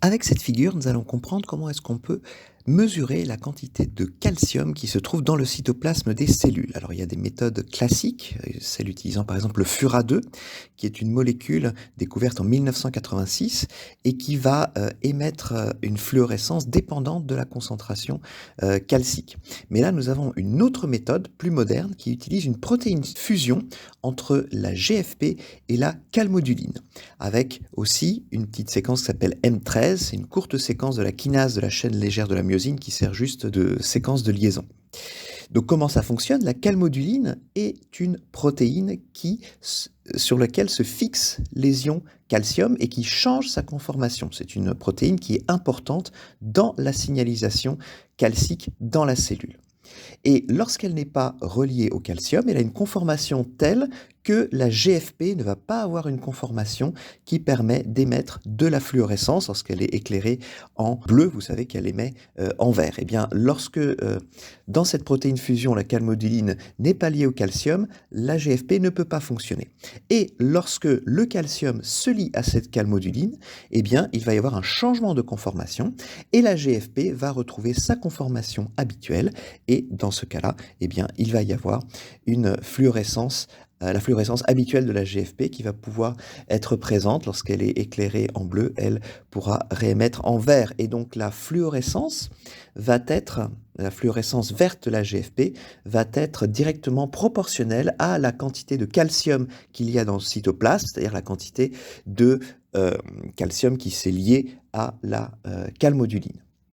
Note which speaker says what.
Speaker 1: Avec cette figure, nous allons comprendre comment est-ce qu'on peut mesurer la quantité de calcium qui se trouve dans le cytoplasme des cellules. Alors il y a des méthodes classiques, celle utilisant par exemple le furadeux, qui est une molécule découverte en 1986 et qui va émettre une fluorescence dépendante de la concentration calcique. Mais là, nous avons une autre méthode plus moderne qui utilise une protéine fusion entre la GFP et la calmoduline, avec aussi une petite séquence qui s'appelle M13, c'est une courte séquence de la kinase de la chaîne légère de la myosine qui sert juste de séquence de liaison. Donc comment ça fonctionne? La calmoduline est une protéine sur laquelle se fixent les ions calcium et qui change sa conformation. C'est une protéine qui est importante dans la signalisation calcique dans la cellule. Et lorsqu'elle n'est pas reliée au calcium, elle a une conformation telle que la GFP ne va pas avoir une conformation qui permet d'émettre de la fluorescence lorsqu'elle est éclairée en bleu. Vous savez qu'elle émet en vert. Eh bien, lorsque dans cette protéine fusion, la calmoduline n'est pas liée au calcium, la GFP ne peut pas fonctionner. Et lorsque le calcium se lie à cette calmoduline, eh bien, il va y avoir un changement de conformation et la GFP va retrouver sa conformation habituelle. Et dans ce cas-là, eh bien, il va y avoir une fluorescence, la fluorescence habituelle de la GFP qui va pouvoir être présente lorsqu'elle est éclairée en bleu, elle pourra réémettre en vert. Et donc la fluorescence verte de la GFP va être directement proportionnelle à la quantité de calcium qu'il y a dans le cytoplasme, c'est-à-dire la quantité de calcium qui s'est liée à la calmoduline.